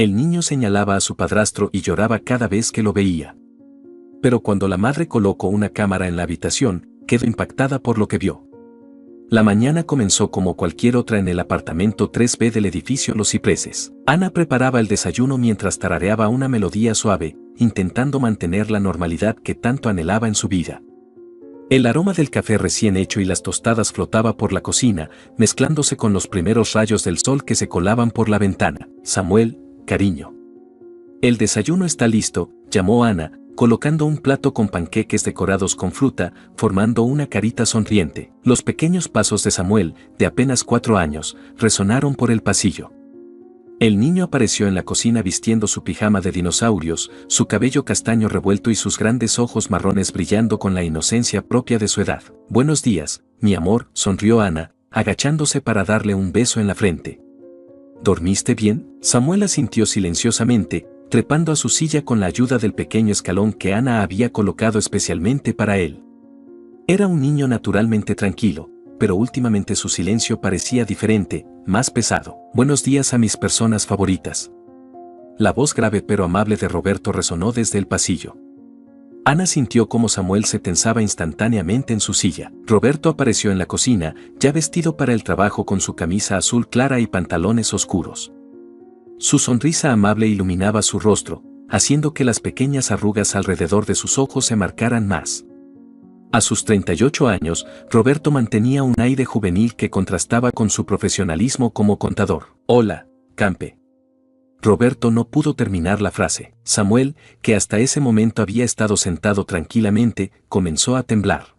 El niño señalaba a su padrastro y lloraba cada vez que lo veía. Pero cuando la madre colocó una cámara en la habitación, quedó impactada por lo que vio. La mañana comenzó como cualquier otra en el apartamento 3B del edificio Los Cipreses. Ana preparaba el desayuno mientras tarareaba una melodía suave, intentando mantener la normalidad que tanto anhelaba en su vida. El aroma del café recién hecho y las tostadas flotaba por la cocina, mezclándose con los primeros rayos del sol que se colaban por la ventana. Samuel, cariño. El desayuno está listo, llamó Ana, colocando un plato con panqueques decorados con fruta, formando una carita sonriente. Los pequeños pasos de Samuel, de apenas 4 años, resonaron por el pasillo. El niño apareció en la cocina vistiendo su pijama de dinosaurios, su cabello castaño revuelto y sus grandes ojos marrones brillando con la inocencia propia de su edad. «Buenos días, mi amor», sonrió Ana, agachándose para darle un beso en la frente. «¿Dormiste bien?». Samuel asintió silenciosamente, trepando a su silla con la ayuda del pequeño escalón que Ana había colocado especialmente para él. Era un niño naturalmente tranquilo, pero últimamente su silencio parecía diferente, más pesado. «Buenos días a mis personas favoritas». La voz grave pero amable de Roberto resonó desde el pasillo. Ana sintió cómo Samuel se tensaba instantáneamente en su silla. Roberto apareció en la cocina, ya vestido para el trabajo con su camisa azul clara y pantalones oscuros. Su sonrisa amable iluminaba su rostro, haciendo que las pequeñas arrugas alrededor de sus ojos se marcaran más. A sus 38 años, Roberto mantenía un aire juvenil que contrastaba con su profesionalismo como contador. «Hola, Campe». Roberto no pudo terminar la frase. Samuel, que hasta ese momento había estado sentado tranquilamente, comenzó a temblar.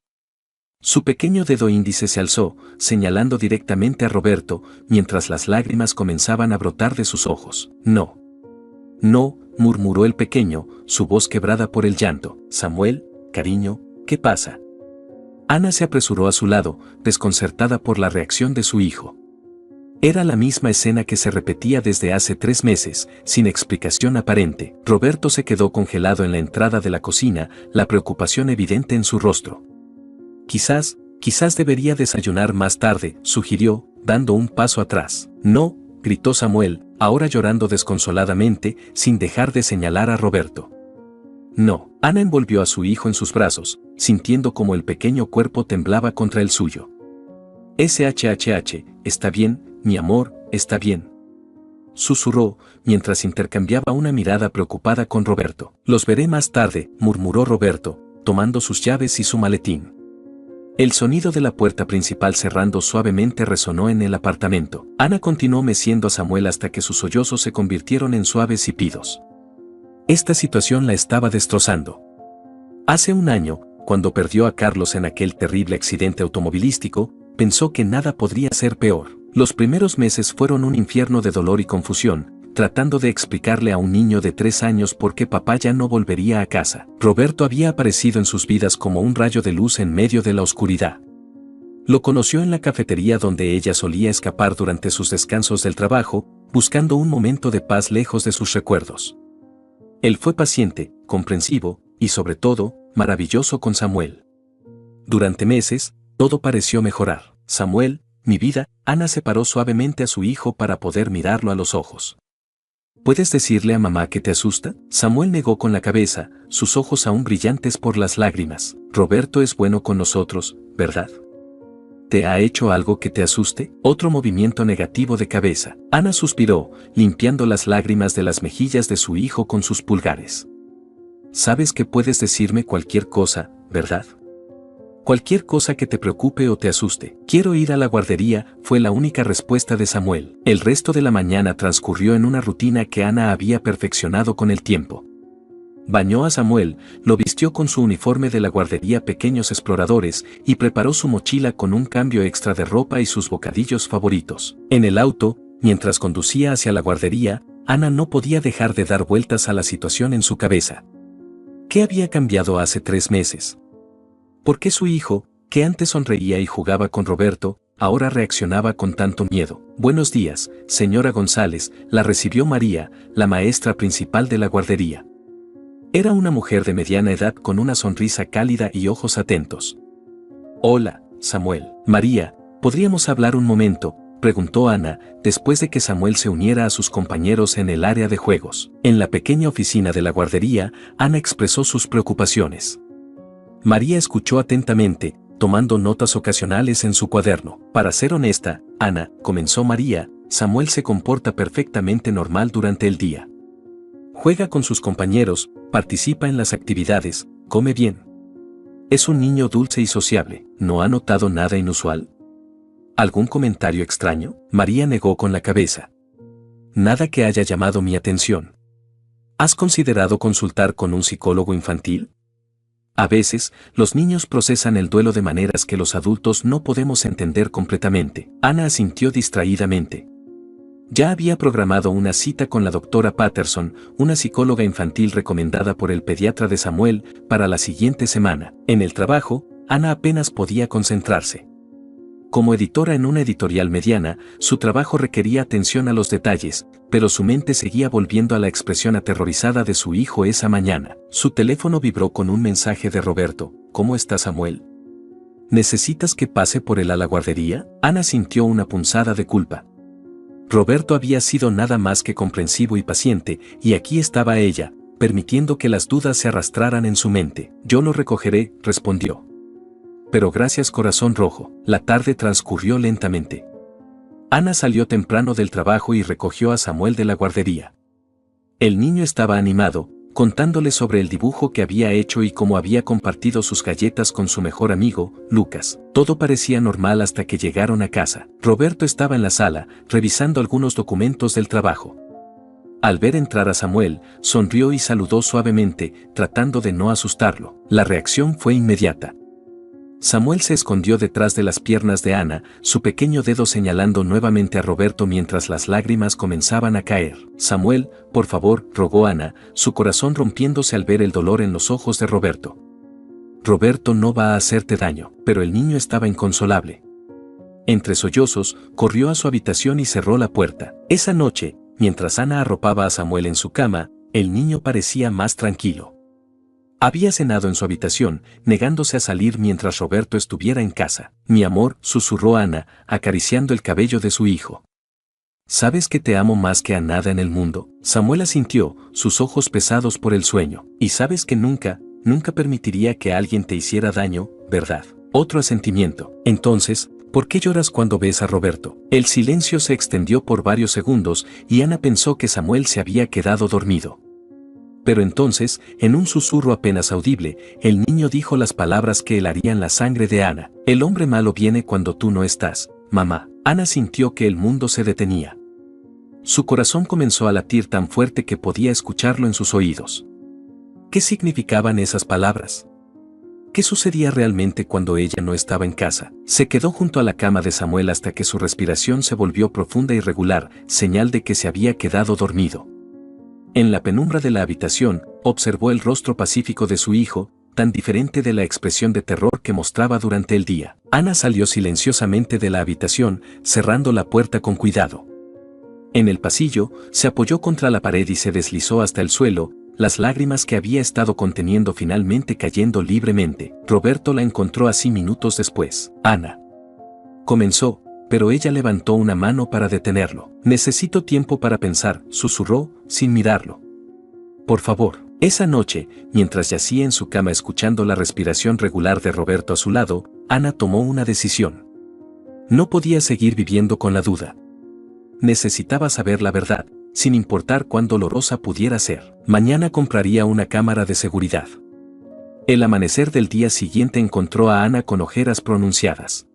Su pequeño dedo índice se alzó, señalando directamente a Roberto, mientras las lágrimas comenzaban a brotar de sus ojos. «No. No», murmuró el pequeño, su voz quebrada por el llanto. «Samuel, cariño, ¿qué pasa?». Ana se apresuró a su lado, desconcertada por la reacción de su hijo. Era la misma escena que se repetía desde hace 3 meses, sin explicación aparente. Roberto se quedó congelado en la entrada de la cocina, la preocupación evidente en su rostro. Quizás debería desayunar más tarde», sugirió, dando un paso atrás. «No», gritó Samuel, ahora llorando desconsoladamente, sin dejar de señalar a Roberto. «No». Ana envolvió a su hijo en sus brazos, sintiendo como el pequeño cuerpo temblaba contra el suyo. «SHHH, está bien, mi amor, está bien», susurró, mientras intercambiaba una mirada preocupada con Roberto. «Los veré más tarde», murmuró Roberto, tomando sus llaves y su maletín. El sonido de la puerta principal cerrando suavemente resonó en el apartamento. Ana continuó meciendo a Samuel hasta que sus sollozos se convirtieron en suaves sipidos. Esta situación la estaba destrozando. Hace un año, cuando perdió a Carlos en aquel terrible accidente automovilístico, pensó que nada podría ser peor. Los primeros meses fueron un infierno de dolor y confusión, tratando de explicarle a un niño de 3 años por qué papá ya no volvería a casa. Roberto había aparecido en sus vidas como un rayo de luz en medio de la oscuridad. Lo conoció en la cafetería donde ella solía escapar durante sus descansos del trabajo, buscando un momento de paz lejos de sus recuerdos. Él fue paciente, comprensivo y sobre todo, maravilloso con Samuel. Durante meses, todo pareció mejorar. «Samuel, mi vida», Ana separó suavemente a su hijo para poder mirarlo a los ojos. «¿Puedes decirle a mamá que te asusta?». Samuel negó con la cabeza, sus ojos aún brillantes por las lágrimas. «Roberto es bueno con nosotros, ¿verdad? ¿Te ha hecho algo que te asuste?». Otro movimiento negativo de cabeza. Ana suspiró, limpiando las lágrimas de las mejillas de su hijo con sus pulgares. «Sabes que puedes decirme cualquier cosa, ¿verdad? Cualquier cosa que te preocupe o te asuste». «Quiero ir a la guardería», fue la única respuesta de Samuel. El resto de la mañana transcurrió en una rutina que Ana había perfeccionado con el tiempo. Bañó a Samuel, lo vistió con su uniforme de la guardería Pequeños Exploradores y preparó su mochila con un cambio extra de ropa y sus bocadillos favoritos. En el auto, mientras conducía hacia la guardería, Ana no podía dejar de dar vueltas a la situación en su cabeza. ¿Qué había cambiado hace 3 meses? ¿Por qué su hijo, que antes sonreía y jugaba con Roberto, ahora reaccionaba con tanto miedo? «Buenos días, señora González», la recibió María, la maestra principal de la guardería. Era una mujer de mediana edad con una sonrisa cálida y ojos atentos. «Hola, Samuel». «María, ¿podríamos hablar un momento?», preguntó Ana, después de que Samuel se uniera a sus compañeros en el área de juegos. En la pequeña oficina de la guardería, Ana expresó sus preocupaciones. María escuchó atentamente, tomando notas ocasionales en su cuaderno. Para ser honesta, Ana, comenzó María, Samuel se comporta perfectamente normal durante el día. Juega con sus compañeros, participa en las actividades, come bien. Es un niño dulce y sociable. ¿No ha notado nada inusual? ¿Algún comentario extraño? María negó con la cabeza. Nada que haya llamado mi atención. ¿Has considerado consultar con un psicólogo infantil? A veces, los niños procesan el duelo de maneras que los adultos no podemos entender completamente. Ana asintió distraídamente. Ya había programado una cita con la doctora Patterson, una psicóloga infantil recomendada por el pediatra de Samuel, para la siguiente semana. En el trabajo, Ana apenas podía concentrarse. Como editora en una editorial mediana, su trabajo requería atención a los detalles, pero su mente seguía volviendo a la expresión aterrorizada de su hijo esa mañana. Su teléfono vibró con un mensaje de Roberto. ¿Cómo está Samuel? ¿Necesitas que pase por él a la guardería? Ana sintió una punzada de culpa. Roberto había sido nada más que comprensivo y paciente, y aquí estaba ella, permitiendo que las dudas se arrastraran en su mente. Yo lo recogeré, respondió. Pero gracias, corazón rojo. La tarde transcurrió lentamente. Ana salió temprano del trabajo y recogió a Samuel de la guardería. El niño estaba animado, contándole sobre el dibujo que había hecho y cómo había compartido sus galletas con su mejor amigo, Lucas. Todo parecía normal hasta que llegaron a casa. Roberto estaba en la sala, revisando algunos documentos del trabajo. Al ver entrar a Samuel, sonrió y saludó suavemente, tratando de no asustarlo. La reacción fue inmediata. Samuel se escondió detrás de las piernas de Ana, su pequeño dedo señalando nuevamente a Roberto mientras las lágrimas comenzaban a caer. Samuel, por favor, rogó Ana, su corazón rompiéndose al ver el dolor en los ojos de Roberto. Roberto no va a hacerte daño, pero el niño estaba inconsolable. Entre sollozos, corrió a su habitación y cerró la puerta. Esa noche, mientras Ana arropaba a Samuel en su cama, el niño parecía más tranquilo. Había cenado en su habitación, negándose a salir mientras Roberto estuviera en casa. Mi amor, susurró Ana, acariciando el cabello de su hijo. ¿Sabes que te amo más que a nada en el mundo? Samuel asintió, sus ojos pesados por el sueño. Y sabes que nunca permitiría que alguien te hiciera daño, ¿verdad? Otro asentimiento. Entonces, ¿por qué lloras cuando ves a Roberto? El silencio se extendió por varios segundos y Ana pensó que Samuel se había quedado dormido. Pero entonces, en un susurro apenas audible, el niño dijo las palabras que helarían la sangre de Ana. El hombre malo viene cuando tú no estás, mamá. Ana sintió que el mundo se detenía. Su corazón comenzó a latir tan fuerte que podía escucharlo en sus oídos. ¿Qué significaban esas palabras? ¿Qué sucedía realmente cuando ella no estaba en casa? Se quedó junto a la cama de Samuel hasta que su respiración se volvió profunda y regular, señal de que se había quedado dormido. En la penumbra de la habitación, observó el rostro pacífico de su hijo, tan diferente de la expresión de terror que mostraba durante el día. Ana salió silenciosamente de la habitación, cerrando la puerta con cuidado. En el pasillo, se apoyó contra la pared y se deslizó hasta el suelo, las lágrimas que había estado conteniendo finalmente cayendo libremente. Roberto la encontró así minutos después. Ana comenzó, pero ella levantó una mano para detenerlo. Necesito tiempo para pensar, susurró, sin mirarlo. Por favor. Esa noche, mientras yacía en su cama escuchando la respiración regular de Roberto a su lado, Ana tomó una decisión. No podía seguir viviendo con la duda. Necesitaba saber la verdad, sin importar cuán dolorosa pudiera ser. Mañana compraría una cámara de seguridad. El amanecer del día siguiente encontró a Ana con ojeras pronunciadas.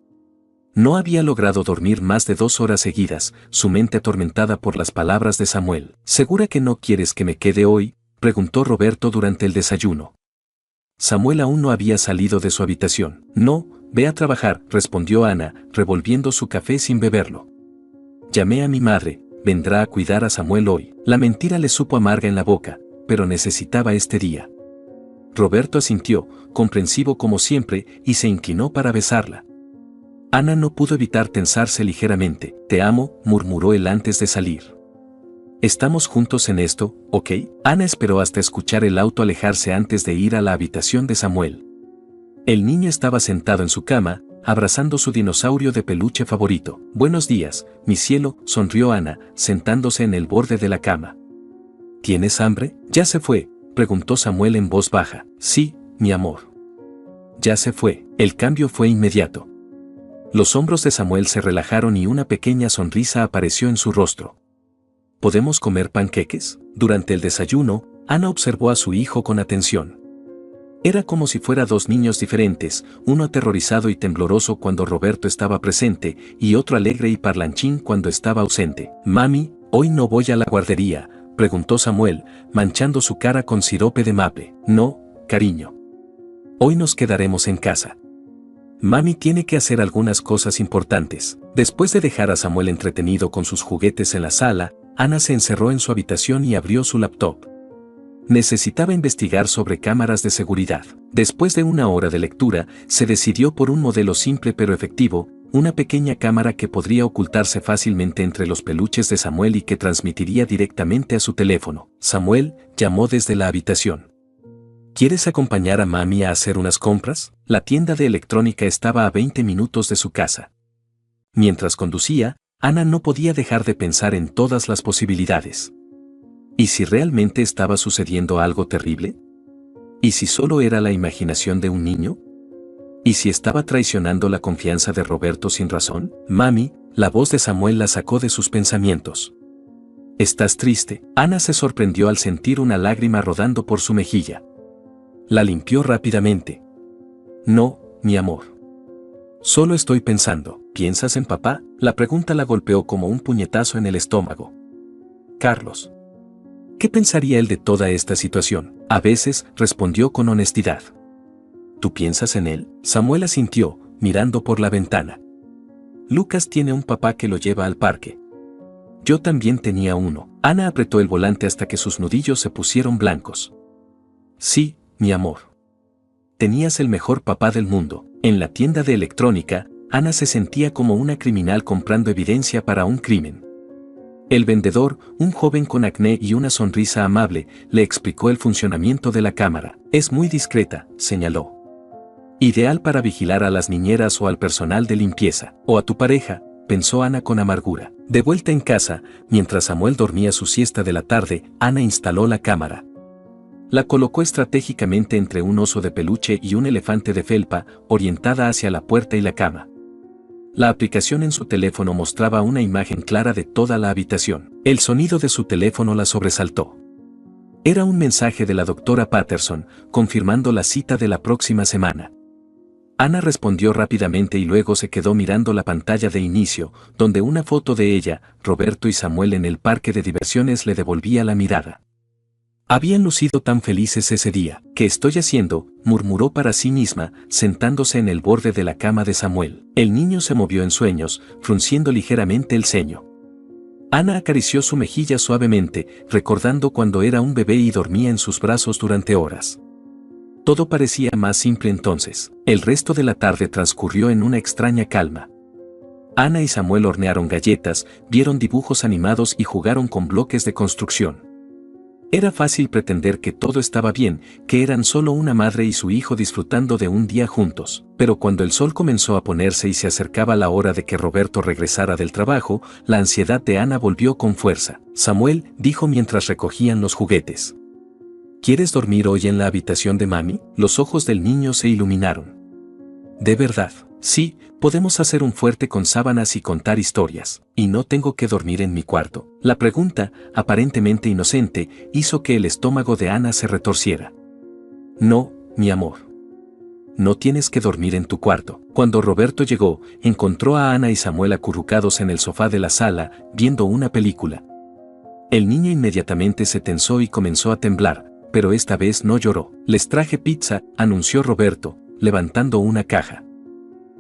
No había logrado dormir más de 2 horas seguidas, su mente atormentada por las palabras de Samuel. ¿Segura que no quieres que me quede hoy?, preguntó Roberto durante el desayuno. Samuel aún no había salido de su habitación. No, ve a trabajar, respondió Ana, revolviendo su café sin beberlo. Llamé a mi madre, vendrá a cuidar a Samuel hoy. La mentira le supo amarga en la boca, pero necesitaba este día. Roberto asintió, comprensivo como siempre, y se inclinó para besarla. Ana no pudo evitar tensarse ligeramente. Te amo, murmuró él antes de salir. Estamos juntos en esto, ¿ok? Ana esperó hasta escuchar el auto alejarse antes de ir a la habitación de Samuel. El niño estaba sentado en su cama, abrazando su dinosaurio de peluche favorito. Buenos días, mi cielo, sonrió Ana, sentándose en el borde de la cama. ¿Tienes hambre? ¿Ya se fue?, preguntó Samuel en voz baja. Sí, mi amor. Ya se fue. El cambio fue inmediato. Los hombros de Samuel se relajaron y una pequeña sonrisa apareció en su rostro. ¿Podemos comer panqueques? Durante el desayuno, Ana observó a su hijo con atención. Era como si fuera dos niños diferentes, uno aterrorizado y tembloroso cuando Roberto estaba presente, y otro alegre y parlanchín cuando estaba ausente. Mami, ¿hoy no voy a la guardería?, preguntó Samuel, manchando su cara con sirope de maple. No, cariño. Hoy nos quedaremos en casa. Mami tiene que hacer algunas cosas importantes. Después de dejar a Samuel entretenido con sus juguetes en la sala, Ana se encerró en su habitación y abrió su laptop. Necesitaba investigar sobre cámaras de seguridad. Después de una hora de lectura, se decidió por un modelo simple pero efectivo, una pequeña cámara que podría ocultarse fácilmente entre los peluches de Samuel y que transmitiría directamente a su teléfono. Samuel llamó desde la habitación. ¿Quieres acompañar a mami a hacer unas compras? La tienda de electrónica estaba a 20 minutos de su casa. Mientras conducía, Ana no podía dejar de pensar en todas las posibilidades. ¿Y si realmente estaba sucediendo algo terrible? ¿Y si solo era la imaginación de un niño? ¿Y si estaba traicionando la confianza de Roberto sin razón? Mami, la voz de Samuel la sacó de sus pensamientos. ¿Estás triste? Ana se sorprendió al sentir una lágrima rodando por su mejilla. La limpió rápidamente. No, mi amor. Solo estoy pensando. ¿Piensas en papá? La pregunta la golpeó como un puñetazo en el estómago. Carlos. ¿Qué pensaría él de toda esta situación? A veces, respondió con honestidad. ¿Tú piensas en él? Samuel asintió, mirando por la ventana. Lucas tiene un papá que lo lleva al parque. Yo también tenía uno. Ana apretó el volante hasta que sus nudillos se pusieron blancos. Sí, mi amor. Tenías el mejor papá del mundo. En la tienda de electrónica, Ana se sentía como una criminal comprando evidencia para un crimen. El vendedor, un joven con acné y una sonrisa amable, le explicó el funcionamiento de la cámara. Es muy discreta, señaló. Ideal para vigilar a las niñeras o al personal de limpieza. O a tu pareja, pensó Ana con amargura. De vuelta en casa, mientras Samuel dormía su siesta de la tarde, Ana instaló la cámara. La colocó estratégicamente entre un oso de peluche y un elefante de felpa, orientada hacia la puerta y la cama. La aplicación en su teléfono mostraba una imagen clara de toda la habitación. El sonido de su teléfono la sobresaltó. Era un mensaje de la doctora Patterson, confirmando la cita de la próxima semana. Ana respondió rápidamente y luego se quedó mirando la pantalla de inicio, donde una foto de ella, Roberto y Samuel en el parque de diversiones le devolvía la mirada. Habían lucido tan felices ese día. ¿Qué estoy haciendo?, murmuró para sí misma, sentándose en el borde de la cama de Samuel. El niño se movió en sueños, frunciendo ligeramente el ceño. Ana acarició su mejilla suavemente, recordando cuando era un bebé y dormía en sus brazos durante horas. Todo parecía más simple entonces. El resto de la tarde transcurrió en una extraña calma. Ana y Samuel hornearon galletas, vieron dibujos animados y jugaron con bloques de construcción. Era fácil pretender que todo estaba bien, que eran solo una madre y su hijo disfrutando de un día juntos. Pero cuando el sol comenzó a ponerse y se acercaba la hora de que Roberto regresara del trabajo, la ansiedad de Ana volvió con fuerza. Samuel dijo mientras recogían los juguetes. ¿Quieres dormir hoy en la habitación de mami? Los ojos del niño se iluminaron. ¿De verdad? Sí, podemos hacer un fuerte con sábanas y contar historias. ¿Y no tengo que dormir en mi cuarto? La pregunta, aparentemente inocente, hizo que el estómago de Ana se retorciera. No, mi amor. No tienes que dormir en tu cuarto. Cuando Roberto llegó, encontró a Ana y Samuel acurrucados en el sofá de la sala, viendo una película. El niño inmediatamente se tensó y comenzó a temblar, pero esta vez no lloró. Les traje pizza, anunció Roberto, levantando una caja.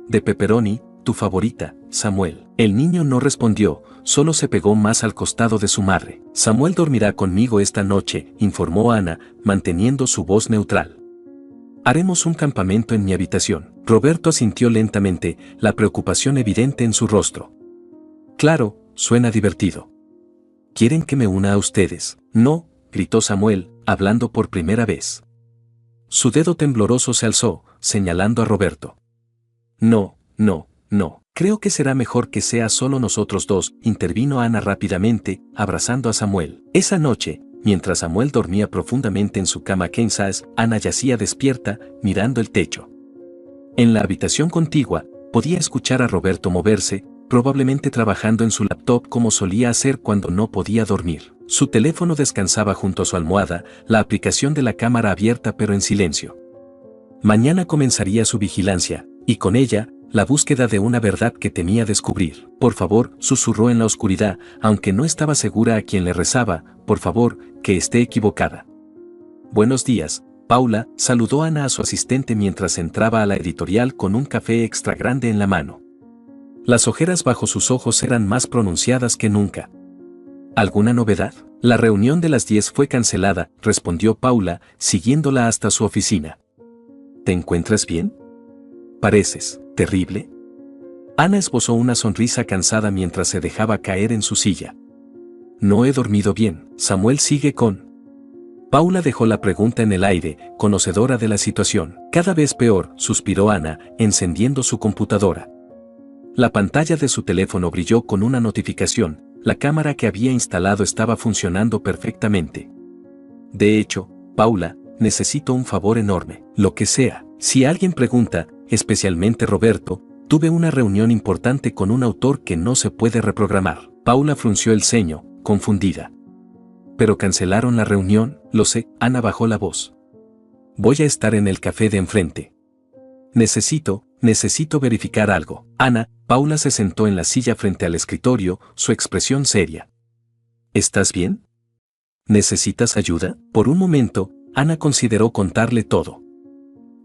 De pepperoni, tu favorita, Samuel. El niño no respondió, solo se pegó más al costado de su madre. Samuel dormirá conmigo esta noche, informó Ana, manteniendo su voz neutral. Haremos un campamento en mi habitación. Roberto asintió lentamente, la preocupación evidente en su rostro. Claro, suena divertido. ¿Quieren que me una a ustedes? No, gritó Samuel, hablando por primera vez. Su dedo tembloroso se alzó, señalando a Roberto. No, no, no. Creo que será mejor que sea solo nosotros dos, intervino Ana rápidamente, abrazando a Samuel. Esa noche, mientras Samuel dormía profundamente en su cama king size, Ana yacía despierta, mirando el techo. En la habitación contigua, podía escuchar a Roberto moverse, probablemente trabajando en su laptop como solía hacer cuando no podía dormir. Su teléfono descansaba junto a su almohada, la aplicación de la cámara abierta pero en silencio. Mañana comenzaría su vigilancia, y con ella, la búsqueda de una verdad que temía descubrir. Por favor, susurró en la oscuridad, aunque no estaba segura a quién le rezaba, por favor, que esté equivocada. Buenos días, Paula, saludó Ana a su asistente mientras entraba a la editorial con un café extra grande en la mano. Las ojeras bajo sus ojos eran más pronunciadas que nunca. ¿Alguna novedad? La reunión de las 10 fue cancelada, respondió Paula, siguiéndola hasta su oficina. ¿Te encuentras bien? Pareces terrible. Ana esbozó una sonrisa cansada mientras se dejaba caer en su silla. No he dormido bien. Samuel sigue con... Paula dejó la pregunta en el aire, conocedora de la situación. Cada vez peor, suspiró Ana, encendiendo su computadora. La pantalla de su teléfono brilló con una notificación. La cámara que había instalado estaba funcionando perfectamente. De hecho, Paula, necesito un favor enorme. Lo que sea. Si alguien pregunta, especialmente Roberto, tuve una reunión importante con un autor que no se puede reprogramar. Paula frunció el ceño, confundida. ¿Pero cancelaron la reunión? Lo sé, Ana bajó la voz. Voy a estar en el café de enfrente. Necesito verificar algo. Ana, Paula se sentó en la silla frente al escritorio, su expresión seria. ¿Estás bien? ¿Necesitas ayuda? Por un momento, Ana consideró contarle todo.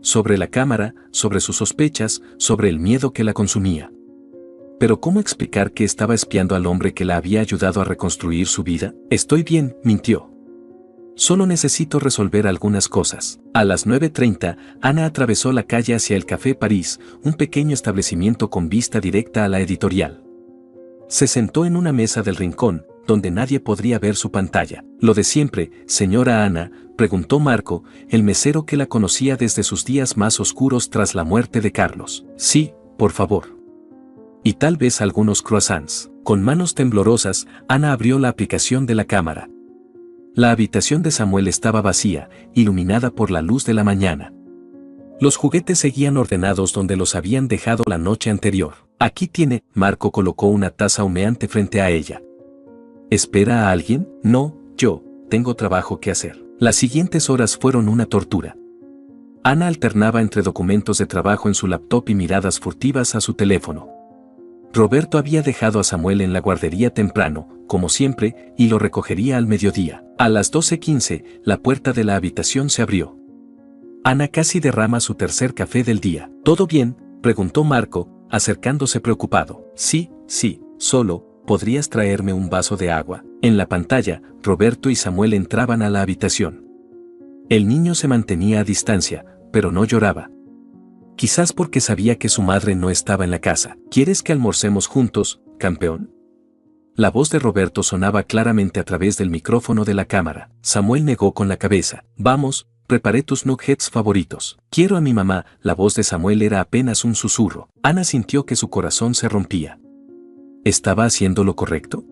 Sobre la cámara, sobre sus sospechas, sobre el miedo que la consumía. Pero ¿cómo explicar que estaba espiando al hombre que la había ayudado a reconstruir su vida? Estoy bien, mintió. Solo necesito resolver algunas cosas. A las 9:30, Ana atravesó la calle hacia el Café París, un pequeño establecimiento con vista directa a la editorial. Se sentó en una mesa del rincón, donde nadie podría ver su pantalla. Lo de siempre, señora Ana, preguntó Marco, el mesero que la conocía desde sus días más oscuros tras la muerte de Carlos. Sí, por favor. Y tal vez algunos croissants. Con manos temblorosas, Ana abrió la aplicación de la cámara. La habitación de Samuel estaba vacía, iluminada por la luz de la mañana. Los juguetes seguían ordenados donde los habían dejado la noche anterior. Aquí tiene, Marco colocó una taza humeante frente a ella. ¿Espera a alguien? No, yo, tengo trabajo que hacer. Las siguientes horas fueron una tortura. Ana alternaba entre documentos de trabajo en su laptop y miradas furtivas a su teléfono. Roberto había dejado a Samuel en la guardería temprano, como siempre, y lo recogería al mediodía. A las 12:15, la puerta de la habitación se abrió. Ana casi derrama su tercer café del día. ¿Todo bien?, preguntó Marco, acercándose preocupado. Sí, solo, ¿podrías traerme un vaso de agua? En la pantalla, Roberto y Samuel entraban a la habitación. El niño se mantenía a distancia, pero no lloraba. Quizás porque sabía que su madre no estaba en la casa. ¿Quieres que almorcemos juntos, campeón? La voz de Roberto sonaba claramente a través del micrófono de la cámara. Samuel negó con la cabeza. Vamos, preparé tus nuggets favoritos. Quiero a mi mamá. La voz de Samuel era apenas un susurro. Ana sintió que su corazón se rompía. ¿Estaba haciendo lo correcto?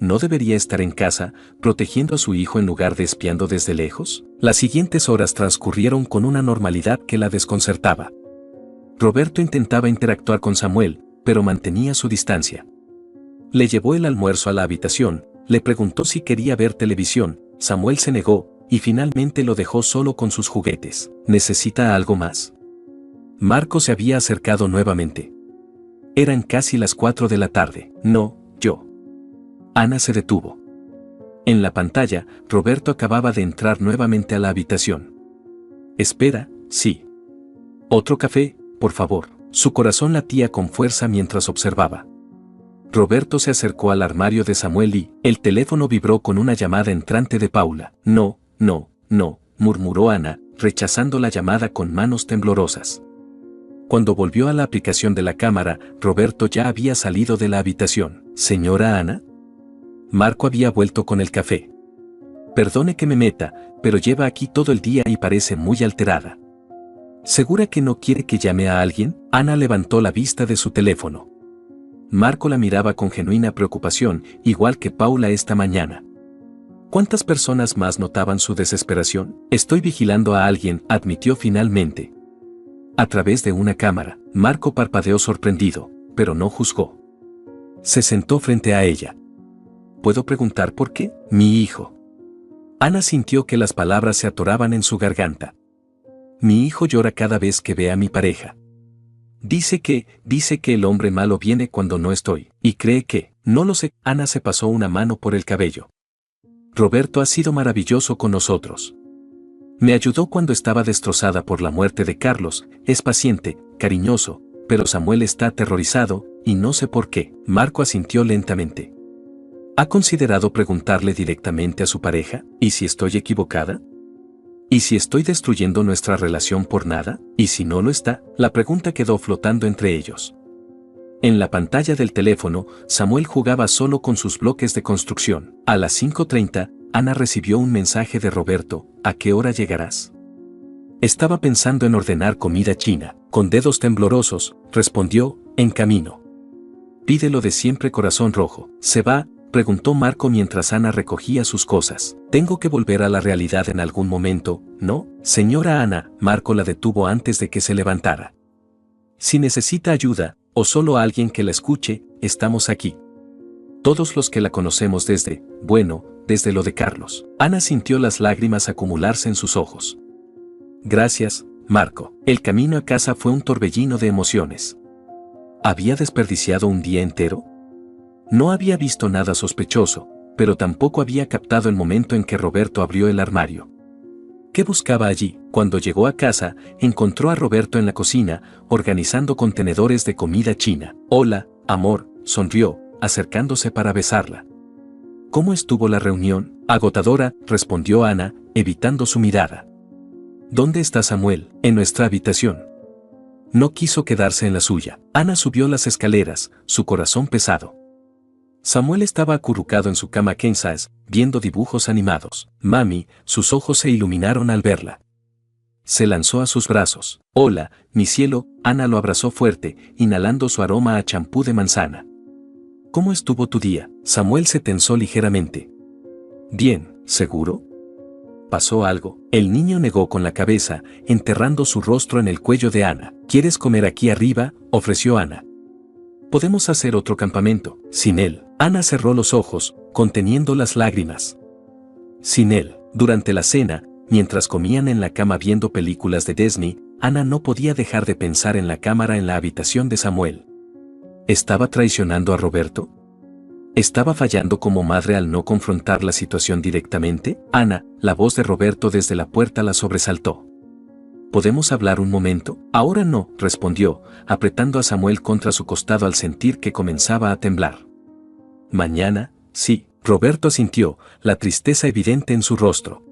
¿No debería estar en casa, protegiendo a su hijo en lugar de espiando desde lejos? Las siguientes horas transcurrieron con una normalidad que la desconcertaba. Roberto intentaba interactuar con Samuel, pero mantenía su distancia. Le llevó el almuerzo a la habitación, le preguntó si quería ver televisión, Samuel se negó, y finalmente lo dejó solo con sus juguetes. ¿Necesita algo más? Marco se había acercado nuevamente. Eran casi las 4 de la tarde. No, yo. Ana se detuvo. En la pantalla, Roberto acababa de entrar nuevamente a la habitación. Espera, sí. ¿Otro café, por favor? Su corazón latía con fuerza mientras observaba. Roberto se acercó al armario de Samuel y el teléfono vibró con una llamada entrante de Paula. No, murmuró Ana, rechazando la llamada con manos temblorosas. Cuando volvió a la aplicación de la cámara, Roberto ya había salido de la habitación. ¿Señora Ana? Marco había vuelto con el café. Perdone que me meta, pero lleva aquí todo el día y parece muy alterada. ¿Segura que no quiere que llame a alguien? Ana levantó la vista de su teléfono. Marco la miraba con genuina preocupación, igual que Paula esta mañana. ¿Cuántas personas más notaban su desesperación? Estoy vigilando a alguien, admitió finalmente. A través de una cámara, Marco parpadeó sorprendido, pero no juzgó. Se sentó frente a ella. ¿Puedo preguntar por qué? Mi hijo. Ana sintió que las palabras se atoraban en su garganta. Mi hijo llora cada vez que ve a mi pareja. Dice que el hombre malo viene cuando no estoy, y cree que, no lo sé. Ana se pasó una mano por el cabello. Roberto ha sido maravilloso con nosotros. Me ayudó cuando estaba destrozada por la muerte de Carlos, es paciente, cariñoso, pero Samuel está aterrorizado, y no sé por qué. Marco asintió lentamente. ¿Ha considerado preguntarle directamente a su pareja? ¿Y si estoy equivocada? ¿Y si estoy destruyendo nuestra relación por nada? ¿Y si no lo está? La pregunta quedó flotando entre ellos. En la pantalla del teléfono, Samuel jugaba solo con sus bloques de construcción. A las 5:30, Ana recibió un mensaje de Roberto. ¿A qué hora llegarás? Estaba pensando en ordenar comida china. Con dedos temblorosos, respondió, en camino. Pide lo de siempre, corazón rojo. ¿Se va? Preguntó Marco mientras Ana recogía sus cosas. Tengo que volver a la realidad en algún momento, ¿no? Señora Ana, Marco la detuvo antes de que se levantara. Si necesita ayuda, o solo alguien que la escuche, estamos aquí. Todos los que la conocemos desde lo de Carlos. Ana sintió las lágrimas acumularse en sus ojos. Gracias, Marco. El camino a casa fue un torbellino de emociones. ¿Había desperdiciado un día entero? No había visto nada sospechoso, pero tampoco había captado el momento en que Roberto abrió el armario. ¿Qué buscaba allí? Cuando llegó a casa, encontró a Roberto en la cocina, organizando contenedores de comida china. Hola, amor, sonrió, acercándose para besarla. ¿Cómo estuvo la reunión? Agotadora, respondió Ana, evitando su mirada. ¿Dónde está Samuel? En nuestra habitación. No quiso quedarse en la suya. Ana subió las escaleras, su corazón pesado. Samuel estaba acurrucado en su cama king size, viendo dibujos animados. Mami, sus ojos se iluminaron al verla. Se lanzó a sus brazos. Hola, mi cielo. Ana lo abrazó fuerte, inhalando su aroma a champú de manzana. ¿Cómo estuvo tu día? Samuel se tensó ligeramente. Bien, ¿seguro? ¿Pasó algo? El niño negó con la cabeza, enterrando su rostro en el cuello de Ana. ¿Quieres comer aquí arriba? Ofreció Ana. Podemos hacer otro campamento. Sin él. Ana cerró los ojos, conteniendo las lágrimas. Sin él. Durante la cena, mientras comían en la cama viendo películas de Disney, Ana no podía dejar de pensar en la cámara en la habitación de Samuel. ¿Estaba traicionando a Roberto? ¿Estaba fallando como madre al no confrontar la situación directamente? Ana, la voz de Roberto desde la puerta la sobresaltó. ¿Podemos hablar un momento? Ahora no, respondió, apretando a Samuel contra su costado al sentir que comenzaba a temblar. Mañana, sí, Roberto asintió, la tristeza evidente en su rostro.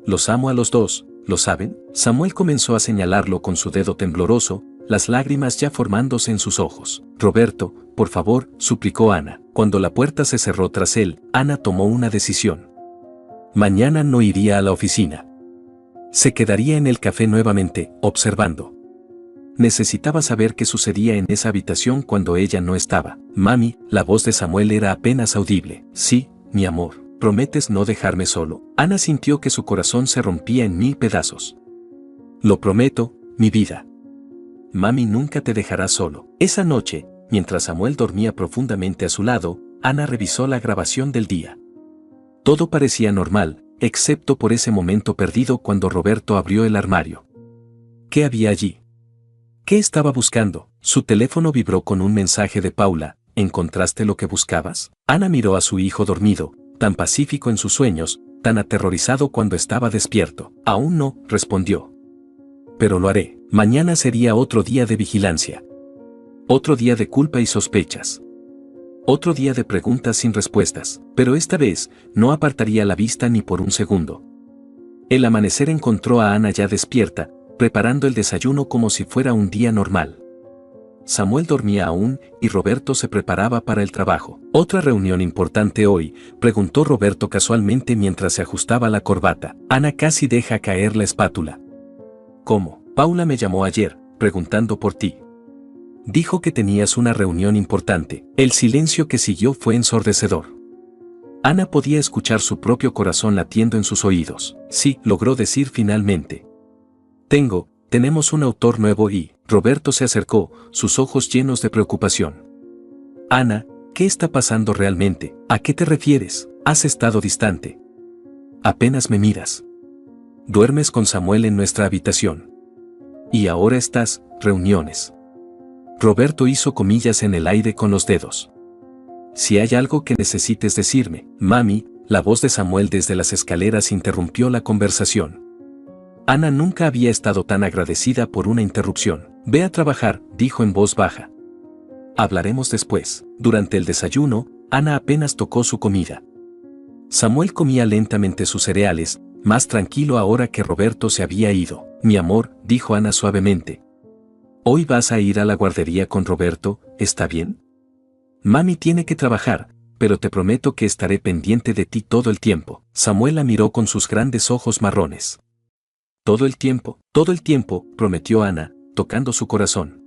Los amo a los dos, ¿lo saben? Samuel comenzó a señalarlo con su dedo tembloroso, las lágrimas ya formándose en sus ojos. Roberto, por favor, suplicó Ana. Cuando la puerta se cerró tras él, Ana tomó una decisión. Mañana no iría a la oficina. Se quedaría en el café nuevamente, observando. Necesitaba saber qué sucedía en esa habitación cuando ella no estaba. Mami, la voz de Samuel era apenas audible. Sí, mi amor, ¿prometes no dejarme solo? Ana sintió que su corazón se rompía en 1000 pedazos. Lo prometo, mi vida. Mami nunca te dejará solo. Esa noche, mientras Samuel dormía profundamente a su lado, Ana revisó la grabación del día. Todo parecía normal, excepto por ese momento perdido cuando Roberto abrió el armario. ¿Qué había allí? ¿Qué estaba buscando? Su teléfono vibró con un mensaje de Paula. ¿Encontraste lo que buscabas? Ana miró a su hijo dormido, tan pacífico en sus sueños, tan aterrorizado cuando estaba despierto. Aún no, respondió. Pero lo haré. Mañana sería otro día de vigilancia. Otro día de culpa y sospechas. Otro día de preguntas sin respuestas, pero esta vez no apartaría la vista ni por un segundo. El amanecer encontró a Ana ya despierta, preparando el desayuno como si fuera un día normal. Samuel dormía aún y Roberto se preparaba para el trabajo. ¿Otra reunión importante hoy?, preguntó Roberto casualmente mientras se ajustaba la corbata. Ana casi deja caer la espátula. ¿Cómo? Paula me llamó ayer, preguntando por ti. Dijo que tenías una reunión importante. El silencio que siguió fue ensordecedor. Ana podía escuchar su propio corazón latiendo en sus oídos. Sí, logró decir finalmente. Tenemos un autor nuevo y... Roberto se acercó, sus ojos llenos de preocupación. Ana, ¿qué está pasando realmente? ¿A qué te refieres? Has estado distante. Apenas me miras. Duermes con Samuel en nuestra habitación. Y ahora estás, reuniones. Roberto hizo comillas en el aire con los dedos. Si hay algo que necesites decirme, mami, la voz de Samuel desde las escaleras interrumpió la conversación. Ana nunca había estado tan agradecida por una interrupción. Ve a trabajar, dijo en voz baja. Hablaremos después. Durante el desayuno, Ana apenas tocó su comida. Samuel comía lentamente sus cereales, más tranquilo ahora que Roberto se había ido. Mi amor, dijo Ana suavemente. Hoy vas a ir a la guardería con Roberto, ¿está bien? Mami tiene que trabajar, pero te prometo que estaré pendiente de ti todo el tiempo. Samuel la miró con sus grandes ojos marrones. Todo el tiempo, prometió Ana, tocando su corazón.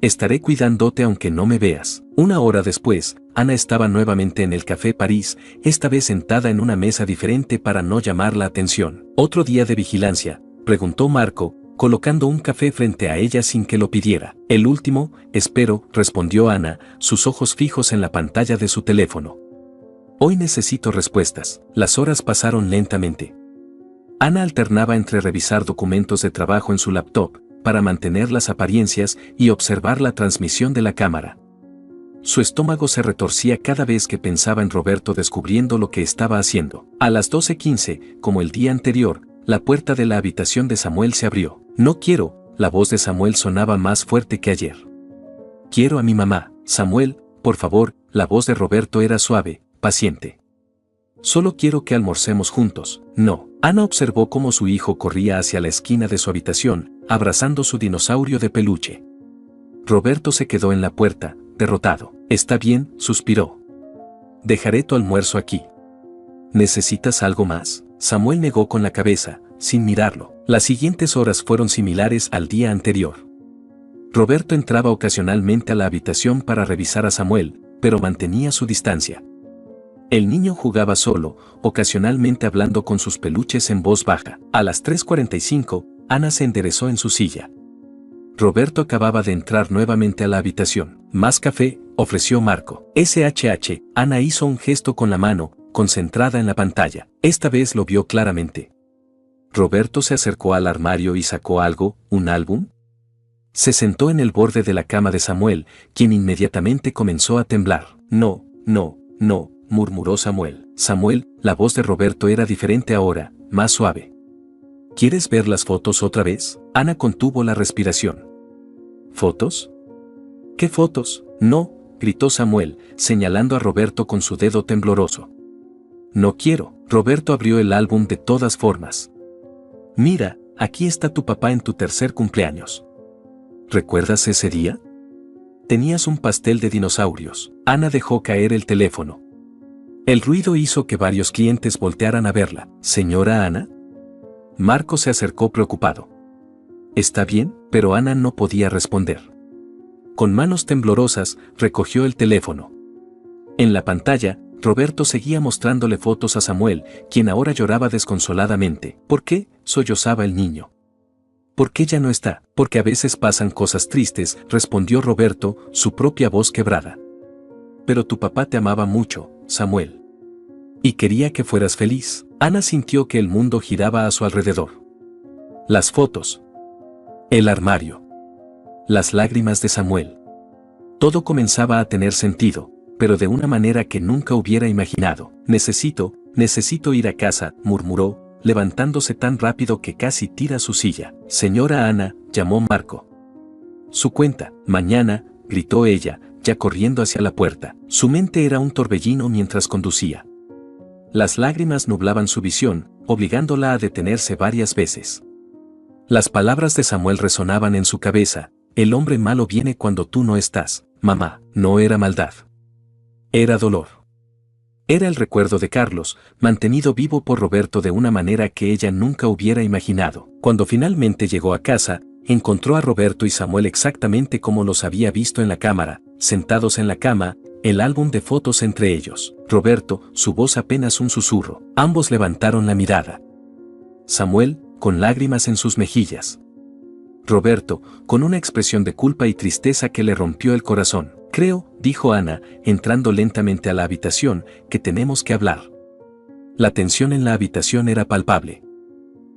Estaré cuidándote aunque no me veas. Una hora después, Ana estaba nuevamente en el Café París, esta vez sentada en una mesa diferente para no llamar la atención. ¿Otro día de vigilancia?, preguntó Marco, colocando un café frente a ella sin que lo pidiera. El último, espero, respondió Ana, sus ojos fijos en la pantalla de su teléfono. Hoy necesito respuestas. Las horas pasaron lentamente. Ana alternaba entre revisar documentos de trabajo en su laptop, para mantener las apariencias y observar la transmisión de la cámara. Su estómago se retorcía cada vez que pensaba en Roberto descubriendo lo que estaba haciendo. A las 12:15, como el día anterior, la puerta de la habitación de Samuel se abrió. No quiero, la voz de Samuel sonaba más fuerte que ayer. Quiero a mi mamá. Samuel, por favor, la voz de Roberto era suave, paciente. Solo quiero que almorcemos juntos. No. Ana observó cómo su hijo corría hacia la esquina de su habitación, abrazando su dinosaurio de peluche. Roberto se quedó en la puerta, derrotado. Está bien, suspiró. Dejaré tu almuerzo aquí. ¿Necesitas algo más? Samuel negó con la cabeza, sin mirarlo. Las siguientes horas fueron similares al día anterior. Roberto entraba ocasionalmente a la habitación para revisar a Samuel, pero mantenía su distancia. El niño jugaba solo, ocasionalmente hablando con sus peluches en voz baja. A las 3:45, Ana se enderezó en su silla. Roberto acababa de entrar nuevamente a la habitación. Más café, ofreció Marco. SHH, Ana hizo un gesto con la mano, concentrada en la pantalla. Esta vez lo vio claramente. Roberto se acercó al armario y sacó algo, ¿un álbum? Se sentó en el borde de la cama de Samuel, quien inmediatamente comenzó a temblar. No, murmuró Samuel. Samuel, la voz de Roberto era diferente ahora, más suave. ¿Quieres ver las fotos otra vez? Ana contuvo la respiración. ¿Fotos? ¿Qué fotos? No, gritó Samuel, señalando a Roberto con su dedo tembloroso. No quiero. Roberto abrió el álbum de todas formas. Mira, aquí está tu papá en tu tercer cumpleaños. ¿Recuerdas ese día? Tenías un pastel de dinosaurios. Ana dejó caer el teléfono. El ruido hizo que varios clientes voltearan a verla. ¿Señora Ana? Marco se acercó preocupado. ¿Está bien? Pero Ana no podía responder. Con manos temblorosas, recogió el teléfono. En la pantalla, Roberto seguía mostrándole fotos a Samuel, quien ahora lloraba desconsoladamente. ¿Por qué?, sollozaba el niño. ¿Por qué ya no está? Porque a veces pasan cosas tristes, respondió Roberto, su propia voz quebrada. Pero tu papá te amaba mucho, Samuel. Y quería que fueras feliz. Ana sintió que el mundo giraba a su alrededor. Las fotos. El armario. Las lágrimas de Samuel. Todo comenzaba a tener sentido, pero de una manera que nunca hubiera imaginado. Necesito ir a casa, murmuró, levantándose tan rápido que casi tira su silla. Señora Ana, llamó Marco. Su cuenta, mañana, gritó ella, ya corriendo hacia la puerta. Su mente era un torbellino mientras conducía. Las lágrimas nublaban su visión, obligándola a detenerse varias veces. Las palabras de Samuel resonaban en su cabeza. El hombre malo viene cuando tú no estás, mamá. No era maldad. Era dolor. Era el recuerdo de Carlos, mantenido vivo por Roberto de una manera que ella nunca hubiera imaginado. Cuando finalmente llegó a casa, encontró a Roberto y Samuel exactamente como los había visto en la cámara, sentados en la cama, el álbum de fotos entre ellos. Roberto, su voz apenas un susurro. Ambos levantaron la mirada. Samuel, con lágrimas en sus mejillas. Roberto, con una expresión de culpa y tristeza que le rompió el corazón. Creo, dijo Ana, entrando lentamente a la habitación, que tenemos que hablar. La tensión en la habitación era palpable.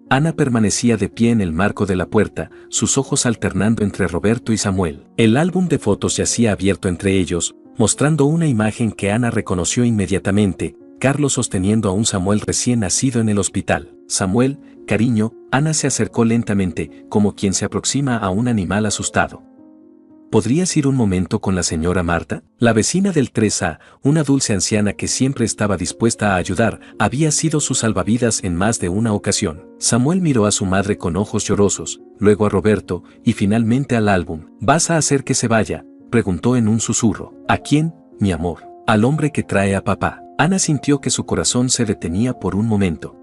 Ana permanecía de pie en el marco de la puerta, sus ojos alternando entre Roberto y Samuel. El álbum de fotos yacía abierto entre ellos, mostrando una imagen que Ana reconoció inmediatamente, Carlos sosteniendo a un Samuel recién nacido en el hospital. Samuel, cariño, Ana se acercó lentamente, como quien se aproxima a un animal asustado. ¿Podrías ir un momento con la señora Marta? La vecina del 3A, una dulce anciana que siempre estaba dispuesta a ayudar, había sido su salvavidas en más de una ocasión. Samuel miró a su madre con ojos llorosos, luego a Roberto, y finalmente al álbum. ¿Vas a hacer que se vaya?, preguntó en un susurro. ¿A quién, mi amor? Al hombre que trae a papá. Ana sintió que su corazón se detenía por un momento.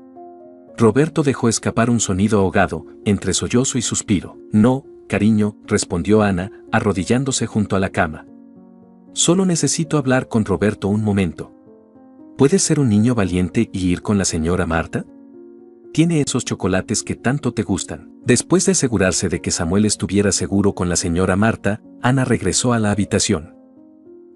Roberto dejó escapar un sonido ahogado, entre sollozo y suspiro. No, cariño, respondió Ana, arrodillándose junto a la cama. Solo necesito hablar con Roberto un momento. ¿Puedes ser un niño valiente y ir con la señora Marta? Tiene esos chocolates que tanto te gustan. Después de asegurarse de que Samuel estuviera seguro con la señora Marta, Ana regresó a la habitación.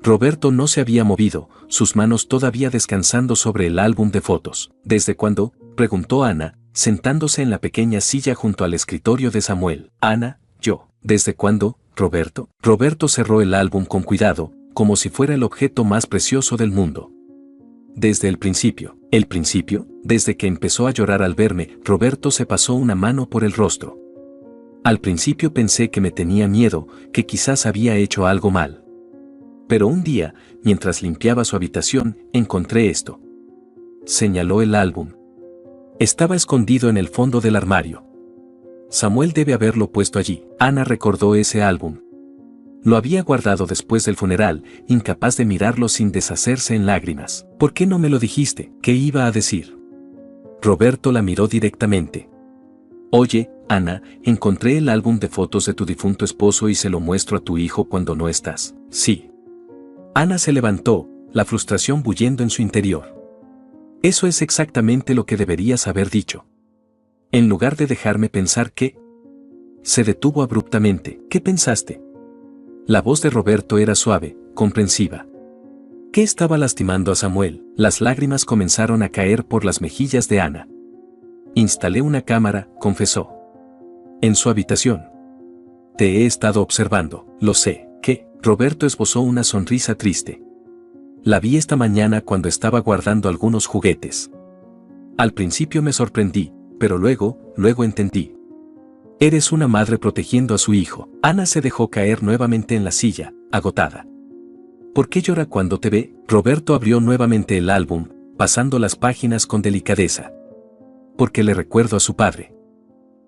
Roberto no se había movido, sus manos todavía descansando sobre el álbum de fotos. ¿Desde cuándo?, preguntó Ana, sentándose en la pequeña silla junto al escritorio de Samuel. Ana, yo. ¿Desde cuándo, Roberto? Roberto cerró el álbum con cuidado, como si fuera el objeto más precioso del mundo. Desde el principio. ¿El principio? Desde que empezó a llorar al verme, Roberto se pasó una mano por el rostro. Al principio pensé que me tenía miedo, que quizás había hecho algo mal. Pero un día, mientras limpiaba su habitación, encontré esto. Señaló el álbum. Estaba escondido en el fondo del armario. Samuel debe haberlo puesto allí. Ana recordó ese álbum. Lo había guardado después del funeral, incapaz de mirarlo sin deshacerse en lágrimas. ¿Por qué no me lo dijiste? ¿Qué iba a decir? Roberto la miró directamente. Oye, Ana, encontré el álbum de fotos de tu difunto esposo y se lo muestro a tu hijo cuando no estás. Sí. Ana se levantó, la frustración bullendo en su interior. Eso es exactamente lo que deberías haber dicho. En lugar de dejarme pensar que... Se detuvo abruptamente. ¿Qué pensaste? La voz de Roberto era suave, comprensiva. ¿Qué estaba lastimando a Samuel? Las lágrimas comenzaron a caer por las mejillas de Ana. Instalé una cámara, confesó. En su habitación. Te he estado observando, lo sé. ¿Qué? Roberto esbozó una sonrisa triste. La vi esta mañana cuando estaba guardando algunos juguetes. Al principio me sorprendí, pero luego entendí. Eres una madre protegiendo a su hijo. Ana se dejó caer nuevamente en la silla, agotada. ¿Por qué llora cuando te ve? Roberto abrió nuevamente el álbum, pasando las páginas con delicadeza. Porque le recuerdo a su padre.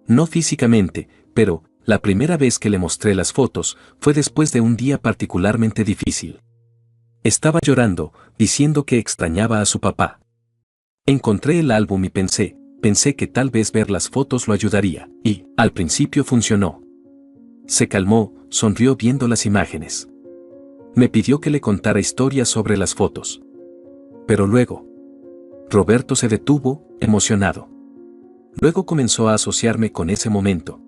No físicamente, pero, la primera vez que le mostré las fotos, fue después de un día particularmente difícil. Estaba llorando, diciendo que extrañaba a su papá. Encontré el álbum y pensé que tal vez ver las fotos lo ayudaría, y, al principio funcionó. Se calmó, sonrió viendo las imágenes. Me pidió que le contara historias sobre las fotos. Pero luego... Roberto se detuvo, emocionado. Luego comenzó a asociarme con ese momento.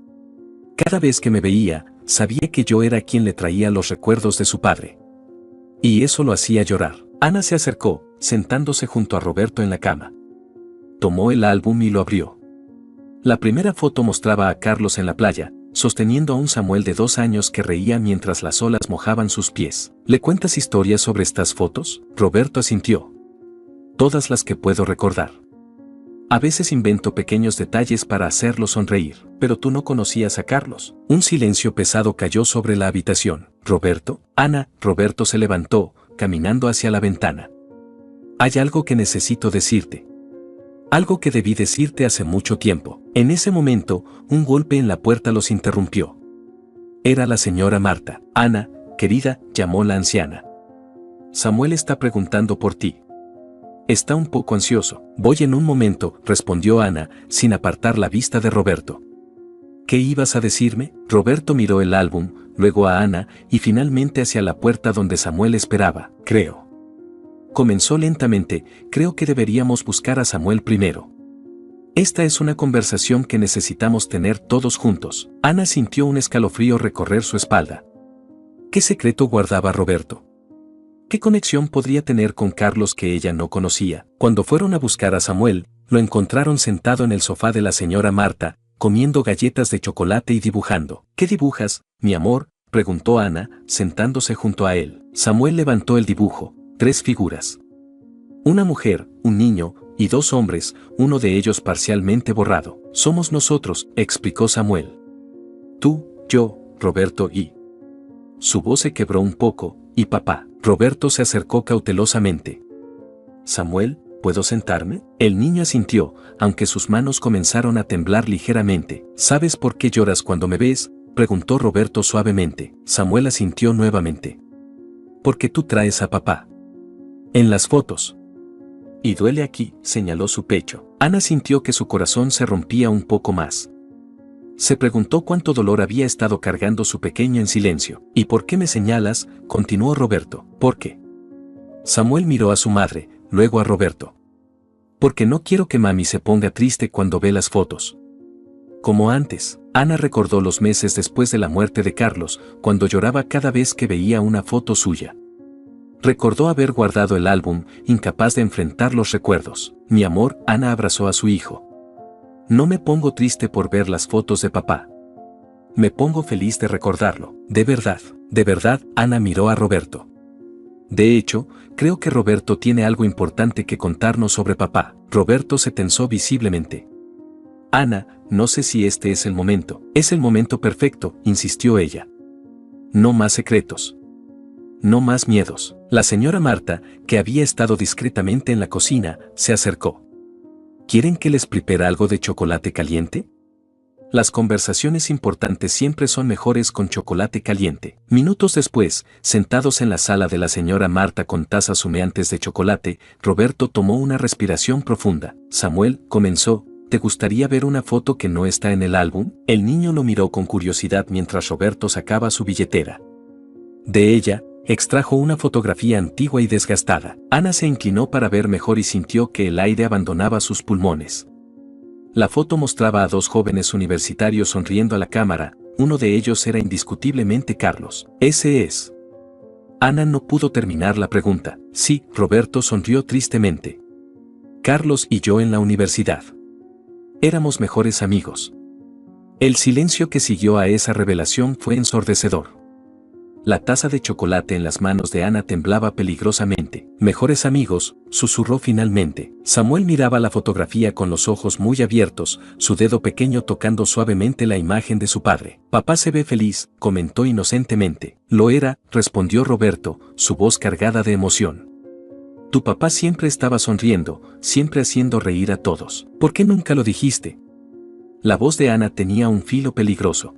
Cada vez que me veía, sabía que yo era quien le traía los recuerdos de su padre. Y eso lo hacía llorar. Ana se acercó, sentándose junto a Roberto en la cama. Tomó el álbum y lo abrió. La primera foto mostraba a Carlos en la playa, sosteniendo a un Samuel de 2 años que reía mientras las olas mojaban sus pies. ¿Le cuentas historias sobre estas fotos? Roberto asintió. Todas las que puedo recordar. A veces invento pequeños detalles para hacerlo sonreír. Pero tú no conocías a Carlos. Un silencio pesado cayó sobre la habitación. ¿Roberto? Ana. Roberto se levantó, caminando hacia la ventana. Hay algo que necesito decirte. Algo que debí decirte hace mucho tiempo. En ese momento, un golpe en la puerta los interrumpió. Era la señora Marta. Ana, querida, llamó la anciana. Samuel está preguntando por ti. Está un poco ansioso. Voy en un momento, respondió Ana, sin apartar la vista de Roberto. ¿Qué ibas a decirme? Roberto miró el álbum, luego a Ana, y finalmente hacia la puerta donde Samuel esperaba. Creo. Comenzó lentamente, creo que deberíamos buscar a Samuel primero. Esta es una conversación que necesitamos tener todos juntos. Ana sintió un escalofrío recorrer su espalda. ¿Qué secreto guardaba Roberto? ¿Qué conexión podría tener con Carlos que ella no conocía? Cuando fueron a buscar a Samuel, lo encontraron sentado en el sofá de la señora Marta, comiendo galletas de chocolate y dibujando. ¿Qué dibujas, mi amor?, preguntó Ana, sentándose junto a él. Samuel levantó el dibujo, 3 figuras. Una mujer, un niño, y 2 hombres, uno de ellos parcialmente borrado. Somos nosotros, explicó Samuel. Tú, yo, Roberto y... Su voz se quebró un poco, y papá. Roberto se acercó cautelosamente. Samuel, ¿puedo sentarme? El niño asintió, aunque sus manos comenzaron a temblar ligeramente. ¿Sabes por qué lloras cuando me ves?, preguntó Roberto suavemente. Samuel asintió nuevamente. Porque tú traes a papá. En las fotos. Y duele aquí, señaló su pecho. Ana sintió que su corazón se rompía un poco más. Se preguntó cuánto dolor había estado cargando su pequeño en silencio. ¿Y por qué me señalas?, continuó Roberto. ¿Por qué? Samuel miró a su madre, luego a Roberto. Porque no quiero que mami se ponga triste cuando ve las fotos. Como antes, Ana recordó los meses después de la muerte de Carlos, cuando lloraba cada vez que veía una foto suya. Recordó haber guardado el álbum, incapaz de enfrentar los recuerdos. Mi amor, Ana abrazó a su hijo. No me pongo triste por ver las fotos de papá. Me pongo feliz de recordarlo. De verdad, Ana miró a Roberto. De hecho, creo que Roberto tiene algo importante que contarnos sobre papá. Roberto se tensó visiblemente. Ana, no sé si este es el momento. Es el momento perfecto, insistió ella. No más secretos. No más miedos. La señora Marta, que había estado discretamente en la cocina, se acercó. ¿Quieren que les prepare algo de chocolate caliente? Las conversaciones importantes siempre son mejores con chocolate caliente. Minutos después, sentados en la sala de la señora Marta con tazas humeantes de chocolate, Roberto tomó una respiración profunda. Samuel, comenzó, ¿te gustaría ver una foto que no está en el álbum? El niño lo miró con curiosidad mientras Roberto sacaba su billetera. De ella, extrajo una fotografía antigua y desgastada. Ana se inclinó para ver mejor y sintió que el aire abandonaba sus pulmones. La foto mostraba a 2 jóvenes universitarios sonriendo a la cámara, uno de ellos era indiscutiblemente Carlos. ¿Ese es? Ana no pudo terminar la pregunta. Sí, Roberto sonrió tristemente. Carlos y yo en la universidad. Éramos mejores amigos. El silencio que siguió a esa revelación fue ensordecedor. La taza de chocolate en las manos de Ana temblaba peligrosamente. Mejores amigos, susurró finalmente. Samuel miraba la fotografía con los ojos muy abiertos, su dedo pequeño tocando suavemente la imagen de su padre. Papá se ve feliz, comentó inocentemente. Lo era, respondió Roberto, su voz cargada de emoción. Tu papá siempre estaba sonriendo, siempre haciendo reír a todos. ¿Por qué nunca lo dijiste? La voz de Ana tenía un filo peligroso.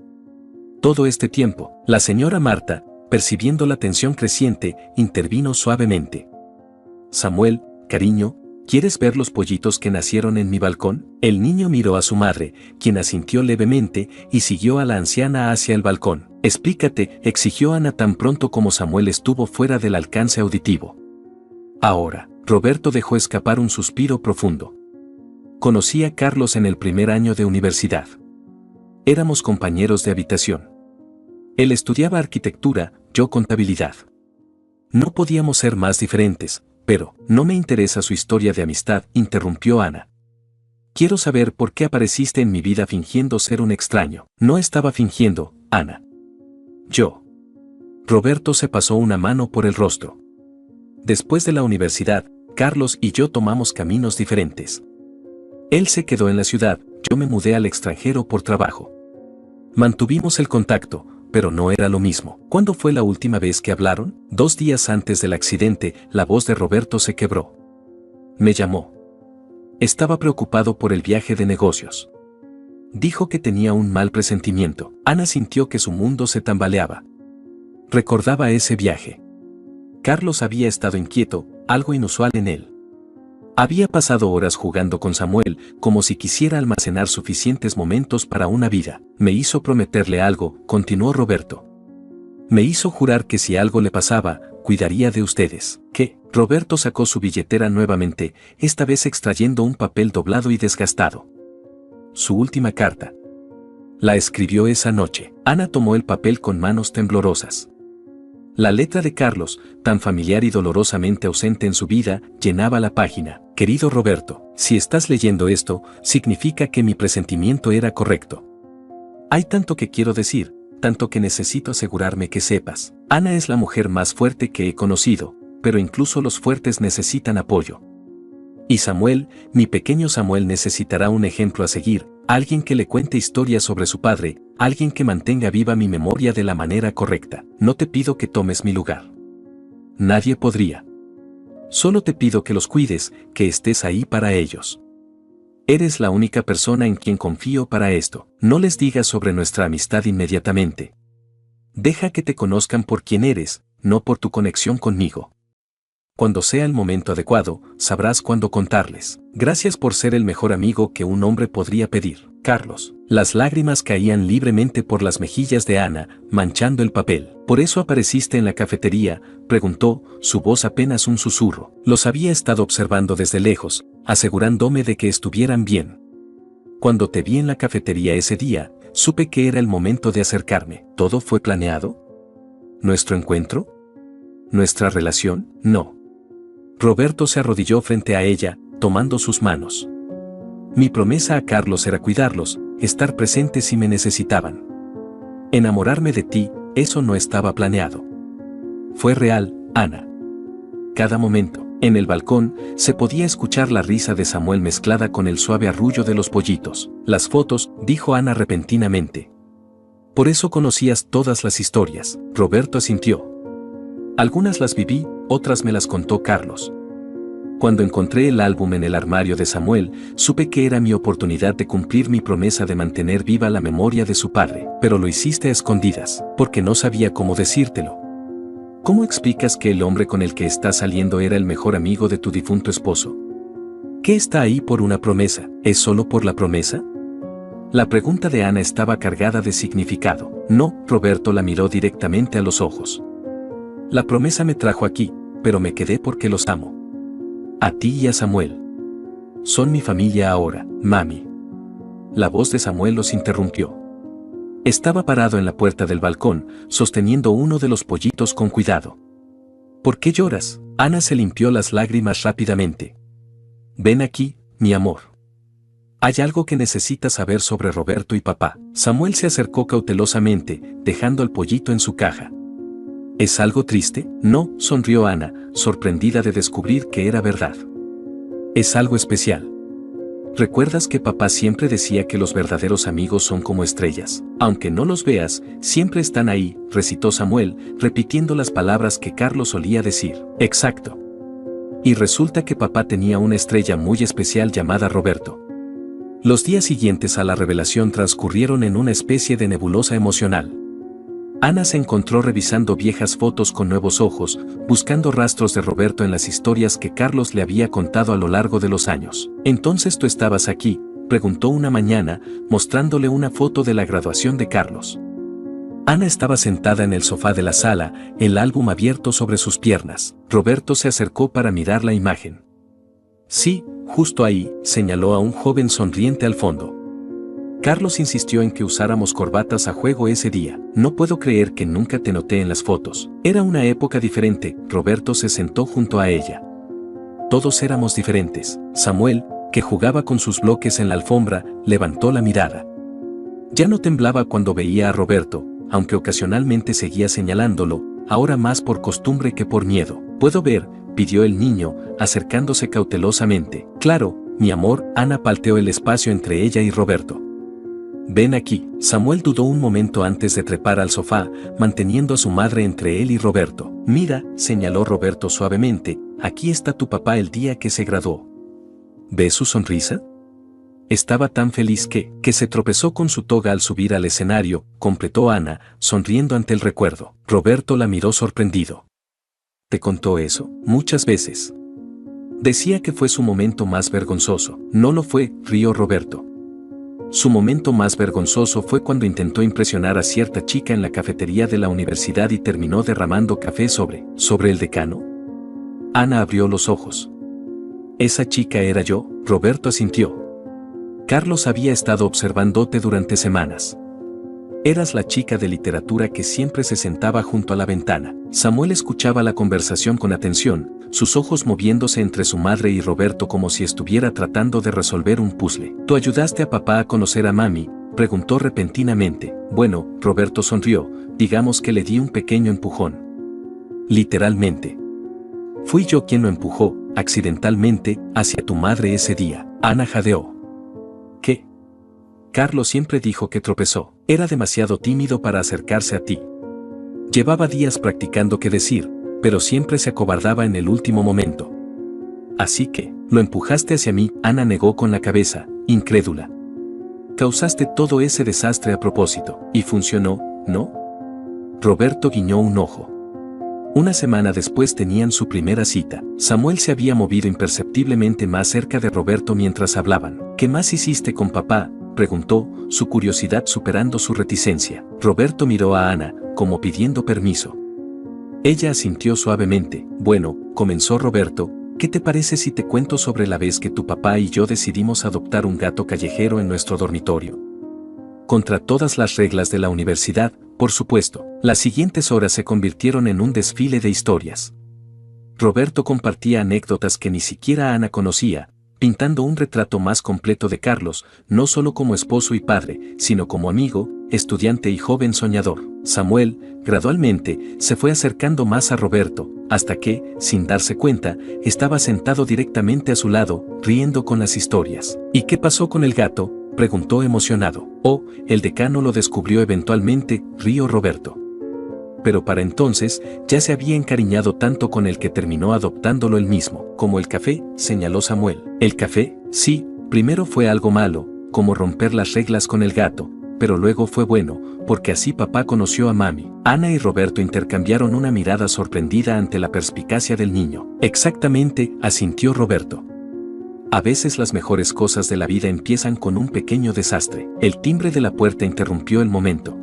Todo este tiempo, la señora Marta, percibiendo la tensión creciente, intervino suavemente. Samuel, cariño, ¿quieres ver los pollitos que nacieron en mi balcón? El niño miró a su madre, quien asintió levemente, y siguió a la anciana hacia el balcón. Explícate, exigió Ana tan pronto como Samuel estuvo fuera del alcance auditivo. Ahora, Roberto dejó escapar un suspiro profundo. Conocí a Carlos en el primer año de universidad. Éramos compañeros de habitación. Él estudiaba arquitectura, yo contabilidad. No podíamos ser más diferentes, pero no me interesa su historia de amistad, interrumpió Ana. Quiero saber por qué apareciste en mi vida fingiendo ser un extraño. No estaba fingiendo, Ana. Yo. Roberto se pasó una mano por el rostro. Después de la universidad, Carlos y yo tomamos caminos diferentes. Él se quedó en la ciudad, yo me mudé al extranjero por trabajo. Mantuvimos el contacto, pero no era lo mismo. ¿Cuándo fue la última vez que hablaron? 2 días antes del accidente, la voz de Roberto se quebró. Me llamó. Estaba preocupado por el viaje de negocios. Dijo que tenía un mal presentimiento. Ana sintió que su mundo se tambaleaba. Recordaba ese viaje. Carlos había estado inquieto, algo inusual en él. Había pasado horas jugando con Samuel, como si quisiera almacenar suficientes momentos para una vida. Me hizo prometerle algo, continuó Roberto. Me hizo jurar que si algo le pasaba, cuidaría de ustedes. ¿Qué? Roberto sacó su billetera nuevamente, esta vez extrayendo un papel doblado y desgastado. Su última carta. La escribió esa noche. Ana tomó el papel con manos temblorosas. La letra de Carlos, tan familiar y dolorosamente ausente en su vida, llenaba la página. Querido Roberto, si estás leyendo esto, significa que mi presentimiento era correcto. Hay tanto que quiero decir, tanto que necesito asegurarme que sepas. Ana es la mujer más fuerte que he conocido, pero incluso los fuertes necesitan apoyo. Y Samuel, mi pequeño Samuel necesitará un ejemplo a seguir, alguien que le cuente historias sobre su padre, alguien que mantenga viva mi memoria de la manera correcta. No te pido que tomes mi lugar. Nadie podría. Solo te pido que los cuides, que estés ahí para ellos. Eres la única persona en quien confío para esto. No les digas sobre nuestra amistad inmediatamente. Deja que te conozcan por quien eres, no por tu conexión conmigo. Cuando sea el momento adecuado, sabrás cuándo contarles. Gracias por ser el mejor amigo que un hombre podría pedir, Carlos. Las lágrimas caían libremente por las mejillas de Ana, manchando el papel. ¿Por eso apareciste en la cafetería?, preguntó, su voz apenas un susurro. Los había estado observando desde lejos, asegurándome de que estuvieran bien. Cuando te vi en la cafetería ese día, supe que era el momento de acercarme. ¿Todo fue planeado? ¿Nuestro encuentro? ¿Nuestra relación? No. Roberto se arrodilló frente a ella, tomando sus manos. Mi promesa a Carlos era cuidarlos, estar presente si me necesitaban. Enamorarme de ti, eso no estaba planeado. Fue real, Ana. Cada momento. En el balcón, se podía escuchar la risa de Samuel mezclada con el suave arrullo de los pollitos. Las fotos, dijo Ana repentinamente. Por eso conocías todas las historias. Roberto asintió. Algunas las viví, otras me las contó Carlos. Cuando encontré el álbum en el armario de Samuel, supe que era mi oportunidad de cumplir mi promesa de mantener viva la memoria de su padre, pero lo hiciste a escondidas, porque no sabía cómo decírtelo. ¿Cómo explicas que el hombre con el que estás saliendo era el mejor amigo de tu difunto esposo? ¿Qué está ahí por una promesa? ¿Es solo por la promesa? La pregunta de Ana estaba cargada de significado. No, Roberto la miró directamente a los ojos. La promesa me trajo aquí, pero me quedé porque los amo. A ti y a Samuel. Son mi familia ahora, mami. La voz de Samuel los interrumpió. Estaba parado en la puerta del balcón, sosteniendo uno de los pollitos con cuidado. ¿Por qué lloras? Ana se limpió las lágrimas rápidamente. Ven aquí, mi amor. Hay algo que necesitas saber sobre Roberto y papá. Samuel se acercó cautelosamente, dejando el pollito en su caja. ¿Es algo triste? No, sonrió Ana, sorprendida de descubrir que era verdad. Es algo especial. ¿Recuerdas que papá siempre decía que los verdaderos amigos son como estrellas? Aunque no los veas, siempre están ahí, recitó Samuel, repitiendo las palabras que Carlos solía decir. Exacto. Y resulta que papá tenía una estrella muy especial llamada Roberto. Los días siguientes a la revelación transcurrieron en una especie de nebulosa emocional. Ana se encontró revisando viejas fotos con nuevos ojos, buscando rastros de Roberto en las historias que Carlos le había contado a lo largo de los años. ¿Entonces tú estabas aquí?, preguntó una mañana, mostrándole una foto de la graduación de Carlos. Ana estaba sentada en el sofá de la sala, el álbum abierto sobre sus piernas. Roberto se acercó para mirar la imagen. Sí, justo ahí, señaló a un joven sonriente al fondo. Carlos insistió en que usáramos corbatas a juego ese día. No puedo creer que nunca te noté en las fotos. Era una época diferente. Roberto se sentó junto a ella. Todos éramos diferentes. Samuel, que jugaba con sus bloques en la alfombra, levantó la mirada. Ya no temblaba cuando veía a Roberto, aunque ocasionalmente seguía señalándolo, ahora más por costumbre que por miedo. ¿Puedo ver?, pidió el niño, acercándose cautelosamente. Claro, mi amor. Ana palteó el espacio entre ella y Roberto. Ven aquí. Samuel dudó un momento antes de trepar al sofá, manteniendo a su madre entre él y Roberto. Mira, señaló Roberto suavemente, aquí está tu papá el día que se graduó. ¿Ves su sonrisa? Estaba tan feliz que se tropezó con su toga al subir al escenario, completó Ana, sonriendo ante el recuerdo. Roberto la miró sorprendido. ¿Te contó eso? Muchas veces. Decía que fue su momento más vergonzoso. No lo fue, rió Roberto. Su momento más vergonzoso fue cuando intentó impresionar a cierta chica en la cafetería de la universidad y terminó derramando café sobre el decano. Ana abrió los ojos. Esa chica era yo, Roberto asintió. Carlos había estado observándote durante semanas. Eras la chica de literatura que siempre se sentaba junto a la ventana. Samuel escuchaba la conversación con atención, sus ojos moviéndose entre su madre y Roberto como si estuviera tratando de resolver un puzzle. ¿Tú ayudaste a papá a conocer a mami?, preguntó repentinamente. Bueno, Roberto sonrió, digamos que le di un pequeño empujón. Literalmente. Fui yo quien lo empujó, accidentalmente, hacia tu madre ese día. Ana jadeó. ¿Qué? Carlos siempre dijo que tropezó. Era demasiado tímido para acercarse a ti. Llevaba días practicando qué decir, pero siempre se acobardaba en el último momento. Así que, lo empujaste hacia mí. Ana negó con la cabeza, incrédula. Causaste todo ese desastre a propósito, y funcionó, ¿no? Roberto guiñó un ojo. Una semana después tenían su primera cita. Samuel se había movido imperceptiblemente más cerca de Roberto mientras hablaban. ¿Qué más hiciste con papá?, preguntó, su curiosidad superando su reticencia. Roberto miró a Ana, como pidiendo permiso. Ella asintió suavemente. Bueno, comenzó Roberto, ¿qué te parece si te cuento sobre la vez que tu papá y yo decidimos adoptar un gato callejero en nuestro dormitorio? Contra todas las reglas de la universidad, por supuesto. Las siguientes horas se convirtieron en un desfile de historias. Roberto compartía anécdotas que ni siquiera Ana conocía, pintando un retrato más completo de Carlos, no solo como esposo y padre, sino como amigo, estudiante y joven soñador. Samuel, gradualmente, se fue acercando más a Roberto, hasta que, sin darse cuenta, estaba sentado directamente a su lado, riendo con las historias. ¿Y qué pasó con el gato?, preguntó emocionado. Oh, el decano lo descubrió eventualmente, rió Roberto. Pero para entonces, ya se había encariñado tanto con el que terminó adoptándolo él mismo. Como el café, señaló Samuel. ¿El café? Sí, primero fue algo malo, como romper las reglas con el gato, pero luego fue bueno, porque así papá conoció a mami. Ana y Roberto intercambiaron una mirada sorprendida ante la perspicacia del niño. Exactamente, asintió Roberto. A veces las mejores cosas de la vida empiezan con un pequeño desastre. El timbre de la puerta interrumpió el momento.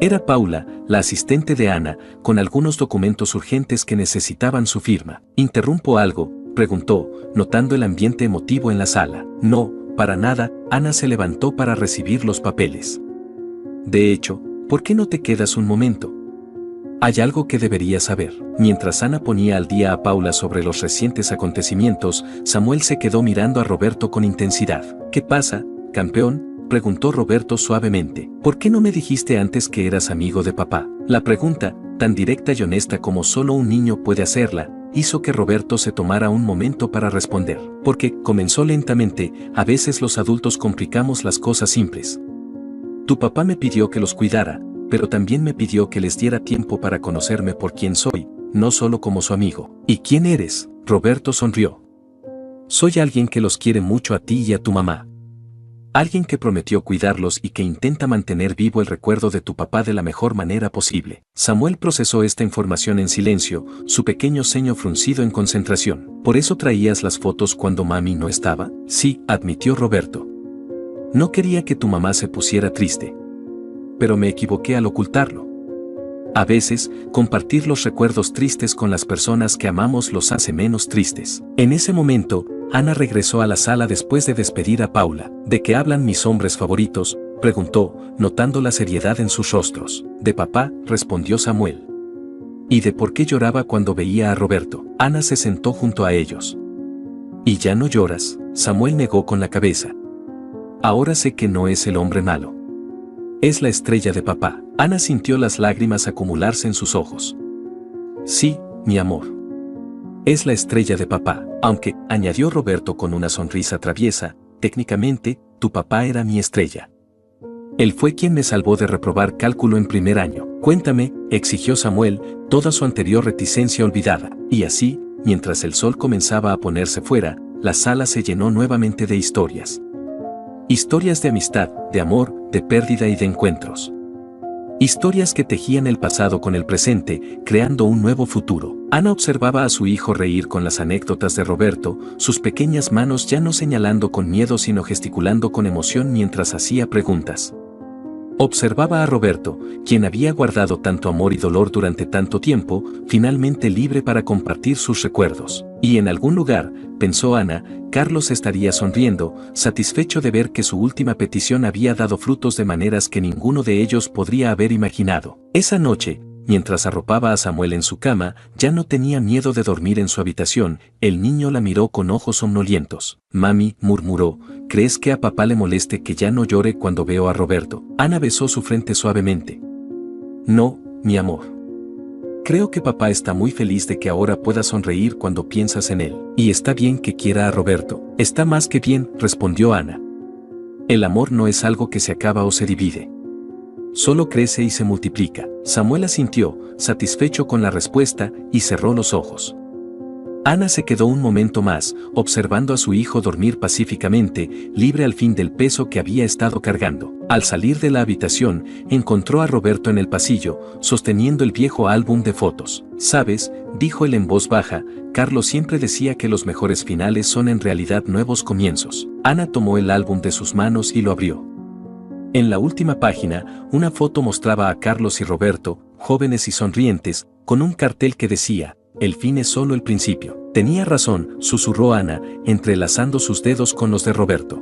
Era Paula, la asistente de Ana, con algunos documentos urgentes que necesitaban su firma. ¿Interrumpo algo?, preguntó, notando el ambiente emotivo en la sala. No, para nada. Ana se levantó para recibir los papeles. De hecho, ¿por qué no te quedas un momento? Hay algo que deberías saber. Mientras Ana ponía al día a Paula sobre los recientes acontecimientos, Samuel se quedó mirando a Roberto con intensidad. ¿Qué pasa, campeón?, preguntó Roberto suavemente. ¿Por qué no me dijiste antes que eras amigo de papá? La pregunta, tan directa y honesta como solo un niño puede hacerla, hizo que Roberto se tomara un momento para responder. Porque, comenzó lentamente, a veces los adultos complicamos las cosas simples. Tu papá me pidió que los cuidara, pero también me pidió que les diera tiempo para conocerme por quién soy, no solo como su amigo. ¿Y quién eres? Roberto sonrió. Soy alguien que los quiere mucho a ti y a tu mamá. Alguien que prometió cuidarlos y que intenta mantener vivo el recuerdo de tu papá de la mejor manera posible. Samuel procesó esta información en silencio, su pequeño ceño fruncido en concentración. ¿Por eso traías las fotos cuando mami no estaba? Sí, admitió Roberto. No quería que tu mamá se pusiera triste. Pero me equivoqué al ocultarlo. A veces, compartir los recuerdos tristes con las personas que amamos los hace menos tristes. En ese momento, Ana regresó a la sala después de despedir a Paula. ¿De qué hablan mis hombres favoritos?, preguntó, notando la seriedad en sus rostros. De papá, respondió Samuel. ¿Y de por qué lloraba cuando veía a Roberto? Ana se sentó junto a ellos. ¿Y ya no lloras?, Samuel negó con la cabeza. Ahora sé que no es el hombre malo. Es la estrella de papá. Ana sintió las lágrimas acumularse en sus ojos. Sí, mi amor. Es la estrella de papá, aunque, añadió Roberto con una sonrisa traviesa, técnicamente, tu papá era mi estrella. Él fue quien me salvó de reprobar cálculo en primer año. Cuéntame, exigió Samuel, toda su anterior reticencia olvidada. Y así, mientras el sol comenzaba a ponerse fuera, la sala se llenó nuevamente de historias. Historias de amistad, de amor, de pérdida y de encuentros. Historias que tejían el pasado con el presente, creando un nuevo futuro. Ana observaba a su hijo reír con las anécdotas de Roberto, sus pequeñas manos ya no señalando con miedo sino gesticulando con emoción mientras hacía preguntas. Observaba a Roberto, quien había guardado tanto amor y dolor durante tanto tiempo, finalmente libre para compartir sus recuerdos. Y en algún lugar, pensó Ana, Carlos estaría sonriendo, satisfecho de ver que su última petición había dado frutos de maneras que ninguno de ellos podría haber imaginado. Esa noche, mientras arropaba a Samuel en su cama, ya no tenía miedo de dormir en su habitación. El niño la miró con ojos somnolientos. Mami, murmuró, ¿crees que a papá le moleste que ya no llore cuando veo a Roberto? Ana besó su frente suavemente. No, mi amor. Creo que papá está muy feliz de que ahora pueda sonreír cuando piensas en él. Y está bien que quiera a Roberto. Está más que bien, respondió Ana. El amor no es algo que se acaba o se divide. Solo crece y se multiplica. Samuel asintió, satisfecho con la respuesta, y cerró los ojos. Ana se quedó un momento más, observando a su hijo dormir pacíficamente, libre al fin del peso que había estado cargando. Al salir de la habitación, encontró a Roberto en el pasillo, sosteniendo el viejo álbum de fotos. «¿Sabes?», dijo él en voz baja, «Carlos siempre decía que los mejores finales son en realidad nuevos comienzos». Ana tomó el álbum de sus manos y lo abrió. En la última página, una foto mostraba a Carlos y Roberto, jóvenes y sonrientes, con un cartel que decía, «El fin es solo el principio». Tenía razón, susurró Ana, entrelazando sus dedos con los de Roberto.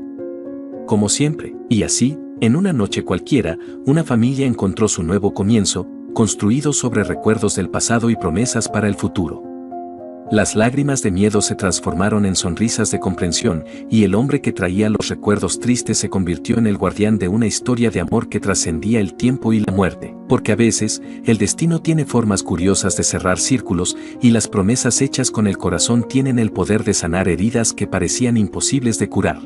Como siempre, y así, en una noche cualquiera, una familia encontró su nuevo comienzo, construido sobre recuerdos del pasado y promesas para el futuro. Las lágrimas de miedo se transformaron en sonrisas de comprensión, y el hombre que traía los recuerdos tristes se convirtió en el guardián de una historia de amor que trascendía el tiempo y la muerte. Porque a veces, el destino tiene formas curiosas de cerrar círculos, y las promesas hechas con el corazón tienen el poder de sanar heridas que parecían imposibles de curar.